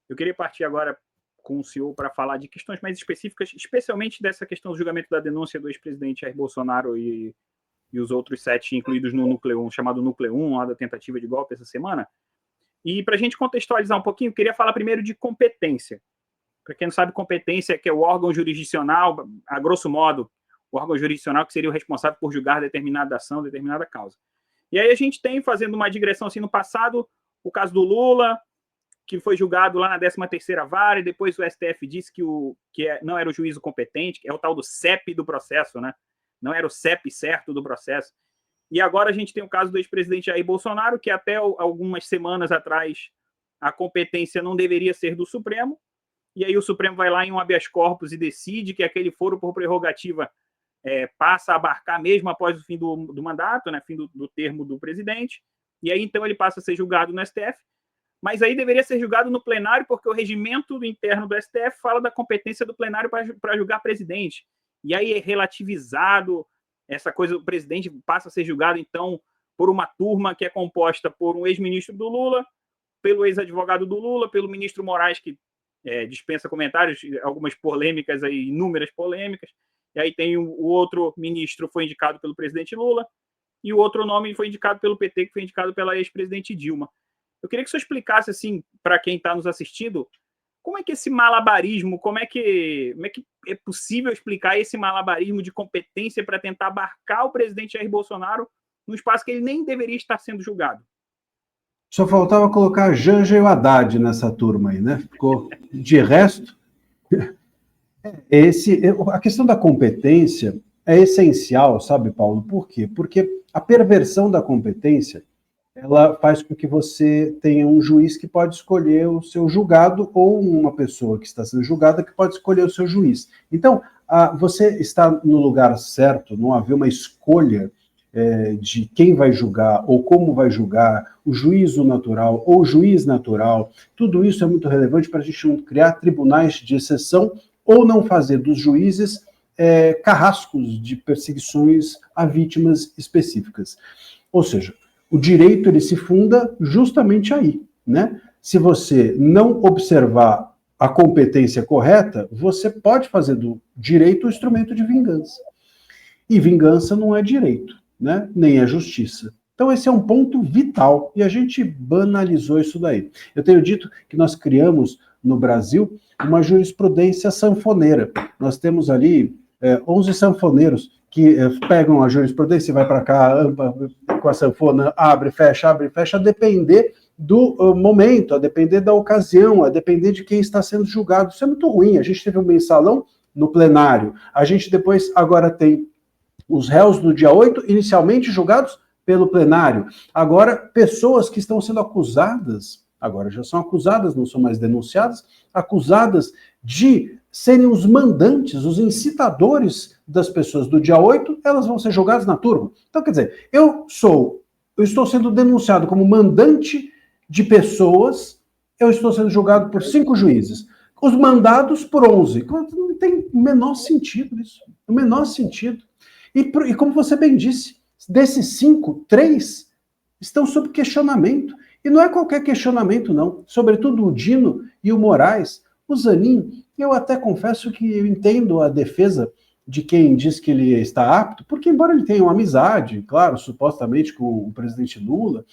Eu queria partir agora com o senhor para falar de questões mais específicas, especialmente dessa questão do julgamento da denúncia do ex-presidente Jair Bolsonaro e os outros 7 incluídos no Núcleo 1, chamado Núcleo 1, lá da tentativa de golpe essa semana. E para a gente contextualizar um pouquinho, eu queria falar primeiro de competência. Para quem não sabe, competência é que é o órgão jurisdicional, a grosso modo, o órgão jurisdicional que seria o responsável por julgar determinada ação, determinada causa. E aí a gente tem, fazendo uma digressão assim no passado, o caso do Lula, que foi julgado lá na 13ª Vara, e depois o STF disse que não era o juízo competente, que é o tal do CEP do processo, né? Não era o CEP certo do processo. E agora a gente tem o caso do ex-presidente Jair Bolsonaro, que até algumas semanas atrás a competência não deveria ser do Supremo, e aí o Supremo vai lá em um habeas corpus e decide que aquele foro por prerrogativa passa a abarcar mesmo após o fim do mandato, né, fim do termo do presidente, e aí então ele passa a ser julgado no STF, mas aí deveria ser julgado no plenário, porque o regimento interno do STF fala da competência do plenário para julgar presidente, e aí é relativizado essa coisa, o presidente passa a ser julgado então por uma turma que é composta por um ex-ministro do Lula, pelo ex-advogado do Lula, pelo ministro Moraes, que dispensa comentários, algumas polêmicas aí, inúmeras polêmicas, e aí tem o outro ministro foi indicado pelo presidente Lula, e o outro nome foi indicado pelo PT, que foi indicado pela ex-presidente Dilma. Eu queria que você explicasse, assim, para quem está nos assistindo, como é que esse malabarismo, como é que é possível explicar esse malabarismo de competência para tentar abarcar o presidente Jair Bolsonaro num espaço que ele nem deveria estar sendo julgado? Só faltava colocar a Janja e o Haddad nessa turma aí, né? Ficou de resto. A questão da competência é essencial, sabe, Paulo? Por quê? Porque a perversão da competência, ela faz com que você tenha um juiz que pode escolher o seu julgado ou uma pessoa que está sendo julgada que pode escolher o seu juiz. Então, você está no lugar certo, não haver uma escolha de quem vai julgar ou como vai julgar, o juízo natural ou o juiz natural, tudo isso é muito relevante para a gente não criar tribunais de exceção ou não fazer dos juízes carrascos de perseguições a vítimas específicas. Ou seja, o direito ele se funda justamente aí, né? Se você não observar a competência correta, você pode fazer do direito um instrumento de vingança. E vingança não é direito, né? Nem é justiça. Então esse é um ponto vital e a gente banalizou isso daí. Eu tenho dito que nós criamos no Brasil uma jurisprudência sanfoneira. Nós temos ali 11 sanfoneiros que pegam a jurisprudência e vai para cá com a sanfona, abre, fecha, a depender do momento, a depender da ocasião, a depender de quem está sendo julgado. Isso é muito ruim. A gente teve um mensalão no plenário. A gente depois agora tem os réus do dia 8, inicialmente julgados pelo plenário. Agora, pessoas que estão sendo acusadas, agora já são acusadas, não são mais denunciadas, acusadas de serem os mandantes, os incitadores das pessoas do dia 8, elas vão ser julgadas na turma. Então, quer dizer, eu estou sendo denunciado como mandante de pessoas, eu estou sendo julgado por 5 juízes. Os mandados por 11. Não tem o menor sentido isso. O menor sentido. E como você bem disse, desses 5, 3 estão sob questionamento. E não é qualquer questionamento, não. Sobretudo o Dino e o Moraes. O Zanin, eu até confesso que eu entendo a defesa de quem diz que ele está apto, porque embora ele tenha uma amizade, claro, supostamente com o presidente Lula,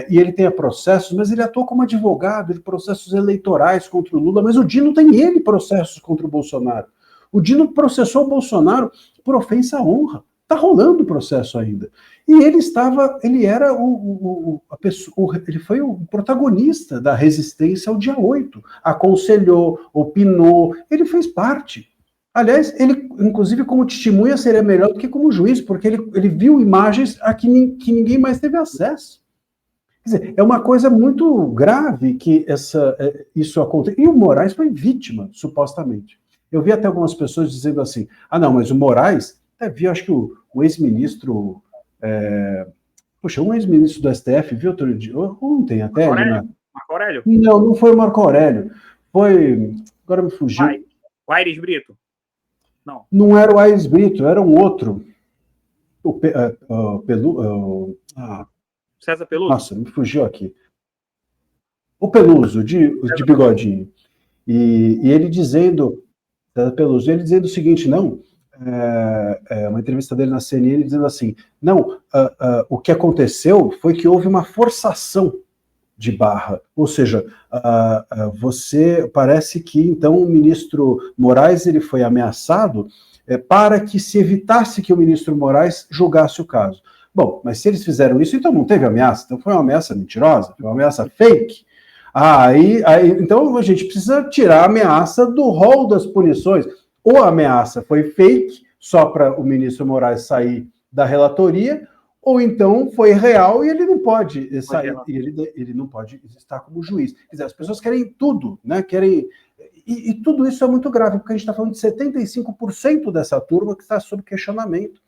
e ele tenha processos, mas ele atua como advogado de processos eleitorais contra o Lula, mas o Dino tem processos contra o Bolsonaro. O Dino processou o Bolsonaro por ofensa à honra. Está rolando o processo ainda. E ele era ele foi o protagonista da resistência ao dia 8. Aconselhou, opinou, ele fez parte. Aliás, ele, inclusive, como testemunha, seria melhor do que como juiz, porque ele viu imagens a que ninguém mais teve acesso. Quer dizer, é uma coisa muito grave que isso aconteça. E o Moraes foi vítima, supostamente. Eu vi até algumas pessoas dizendo assim, não, mas o Moraes, vi, acho que o ex-ministro, um ex-ministro do STF, viu outro dia, ontem até... Marco Aurélio? Não foi o Marco Aurélio, agora me fugiu. O Aires Brito? Não. Não era o Aires Brito, era um outro. César Peluso? Nossa, me fugiu aqui. o Peluso, de bigodinho. E ele dizendo, Peluso, ele dizendo o seguinte, não, uma entrevista dele na CNN, dizendo assim, não, o que aconteceu foi que houve uma forçação de barra, ou seja, você parece que então o ministro Moraes ele foi ameaçado para que se evitasse que o ministro Moraes julgasse o caso. Bom, mas se eles fizeram isso, então não teve ameaça, então foi uma ameaça mentirosa, foi uma ameaça fake. Então a gente precisa tirar a ameaça do rol das punições. Ou a ameaça foi fake, só para o ministro Moraes sair da relatoria, ou então foi real e ele não pode sair, ele não pode estar como juiz. Quer dizer, as pessoas querem tudo, né? E tudo isso é muito grave, porque a gente está falando de 75% dessa turma que está sob questionamento.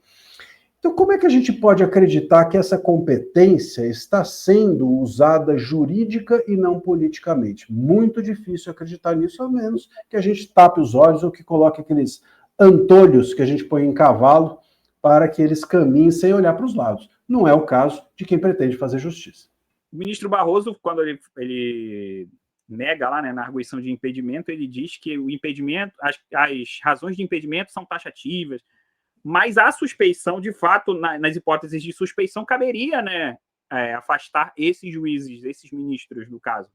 Então, como é que a gente pode acreditar que essa competência está sendo usada jurídica e não politicamente? Muito difícil acreditar nisso, a menos que a gente tape os olhos ou que coloque aqueles antolhos que a gente põe em cavalo para que eles caminhem sem olhar para os lados. Não é o caso de quem pretende fazer justiça. O ministro Barroso, quando ele nega lá, né, na arguição de impedimento, ele diz que o impedimento, as razões de impedimento são taxativas, mas a suspeição, de fato, nas hipóteses de suspeição, caberia, né, afastar esses juízes, esses ministros, do caso.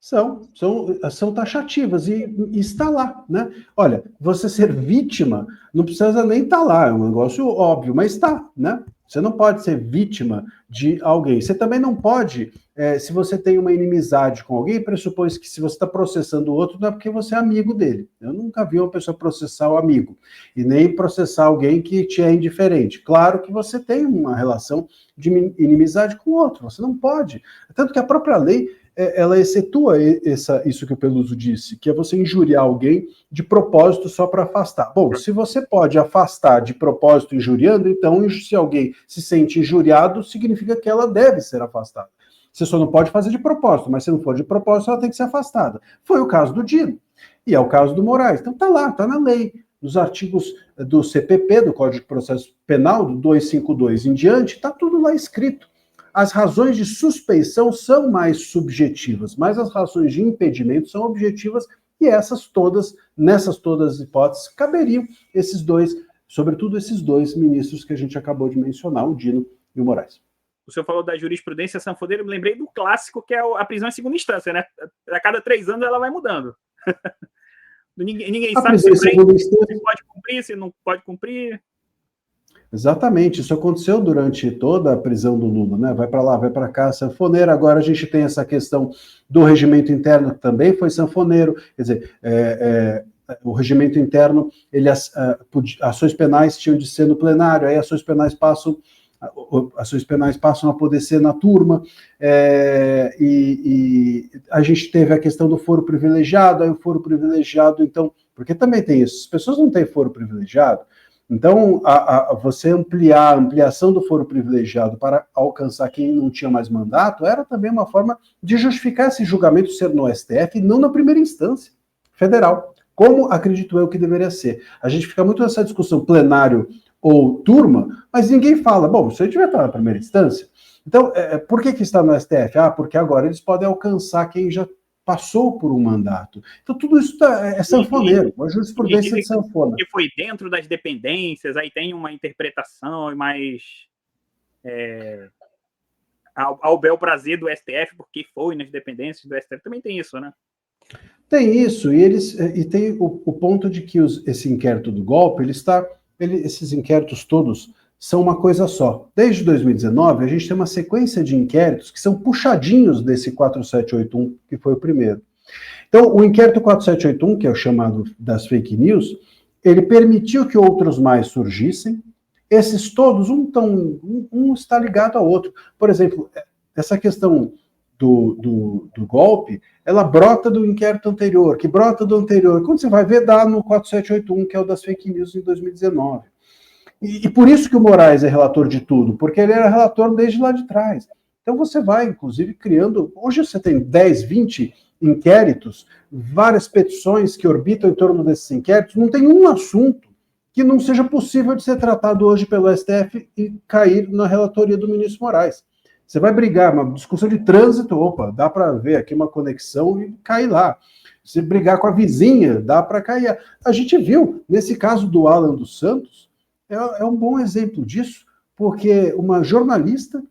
São taxativas e está lá, né? Olha, você ser vítima não precisa nem estar lá, é um negócio óbvio, mas está, né? Você não pode ser vítima de alguém. Você também não pode, se você tem uma inimizade com alguém, pressupõe que se você está processando o outro, não é porque você é amigo dele. Eu nunca vi uma pessoa processar o amigo, e nem processar alguém que te é indiferente. Claro que você tem uma relação de inimizade com o outro, você não pode. Tanto que a própria lei, ela excetua isso que o Peluso disse, que é você injuriar alguém de propósito só para afastar. Bom, se você pode afastar de propósito injuriando, então se alguém se sente injuriado, significa que ela deve ser afastada. Você só não pode fazer de propósito, mas se não for de propósito, ela tem que ser afastada. Foi o caso do Dino, e é o caso do Moraes. Então tá lá, tá na lei. Nos artigos do CPP, do Código de Processo Penal, do 252 em diante, tá tudo lá escrito. As razões de suspeição são mais subjetivas, mas as razões de impedimento são objetivas, e nessas todas as hipóteses, caberiam esses dois, sobretudo esses dois ministros que a gente acabou de mencionar, o Dino e o Moraes. O senhor falou da jurisprudência sanfoneira, eu me lembrei do clássico, que é a prisão em segunda instância, né? A cada 3 anos ela vai mudando. Ninguém sabe se pode cumprir, se não pode cumprir. Exatamente, isso aconteceu durante toda a prisão do Lula, né? Vai para lá, vai para cá, sanfoneiro. Agora a gente tem essa questão do regimento interno, que também foi sanfoneiro. Quer dizer, o regimento interno, ações penais tinham de ser no plenário, aí ações penais passam a poder ser na turma, e a gente teve a questão do foro privilegiado, aí o foro privilegiado, então, porque também tem isso, as pessoas não têm foro privilegiado. Então, você a ampliação do foro privilegiado para alcançar quem não tinha mais mandato era também uma forma de justificar esse julgamento ser no STF e não na primeira instância federal, como acredito eu que deveria ser. A gente fica muito nessa discussão plenário ou turma, mas ninguém fala, bom, isso aí devia estar na primeira instância. Então, por que está no STF? Porque agora eles podem alcançar quem já passou por um mandato. Então, tudo isso é sanfoneiro, uma jurisprudência de sanfona. Que foi dentro das dependências, aí tem uma interpretação mais ao bel prazer do STF, porque foi nas dependências do STF, também tem isso, né? Tem isso, e tem o ponto de que esse inquérito do golpe, esses inquéritos todos são uma coisa só. Desde 2019, a gente tem uma sequência de inquéritos que são puxadinhos desse 4781, que foi o primeiro. Então, o inquérito 4781, que é o chamado das fake news, ele permitiu que outros mais surgissem. Esses todos, um está ligado ao outro. Por exemplo, essa questão do golpe, ela brota do inquérito anterior, que brota do anterior. Quando você vai ver, dá no 4781, que é o das fake news em 2019. E por isso que o Moraes é relator de tudo, porque ele era relator desde lá de trás. Então você vai, inclusive, criando... Hoje você tem 10, 20 inquéritos, várias petições que orbitam em torno desses inquéritos, não tem um assunto que não seja possível de ser tratado hoje pelo STF e cair na relatoria do ministro Moraes. Você vai brigar, uma discussão de trânsito, opa, dá para ver aqui uma conexão e cair lá. Se brigar com a vizinha, dá para cair. A gente viu, nesse caso do Alan dos Santos, é um bom exemplo disso, porque uma jornalista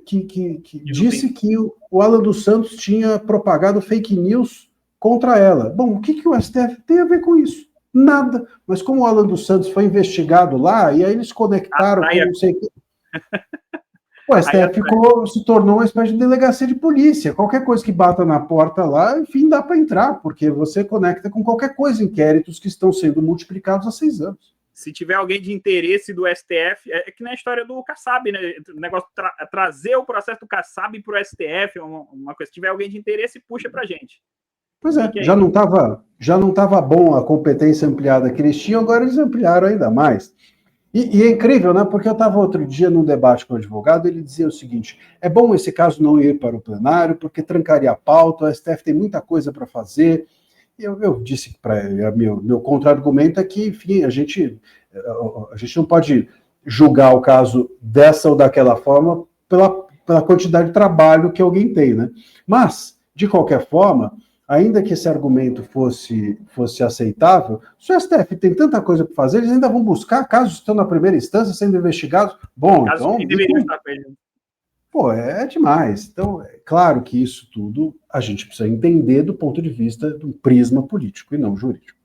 que disse que o Alan dos Santos tinha propagado fake news contra ela. Bom, o que o STF tem a ver com isso? Nada. Mas como o Alan dos Santos foi investigado lá, e aí eles conectaram com não sei o que. O STF se tornou uma espécie de delegacia de polícia. Qualquer coisa que bata na porta lá, enfim, dá para entrar, porque você conecta com qualquer coisa, inquéritos que estão sendo multiplicados há 6 anos. Se tiver alguém de interesse do STF, é que na história do Kassab, né? O negócio trazer o processo do Kassab para o STF, uma coisa. Se tiver alguém de interesse, puxa para a gente. Pois é, já não estava bom a competência ampliada que eles tinham, agora eles ampliaram ainda mais. E é incrível, né? Porque eu estava outro dia num debate com o advogado, ele dizia o seguinte: é bom esse caso não ir para o plenário, porque trancaria a pauta, o STF tem muita coisa para fazer. E eu disse para ele, meu contra-argumento é que, enfim, a gente não pode julgar o caso dessa ou daquela forma pela quantidade de trabalho que alguém tem, né? Mas, de qualquer forma, ainda que esse argumento fosse aceitável, se o STF tem tanta coisa para fazer, eles ainda vão buscar casos que estão na primeira instância sendo investigados. Bom, casos então... que deveriam estar perdendo. Pô, é demais. Então, é claro que isso tudo a gente precisa entender do ponto de vista do prisma político e não jurídico.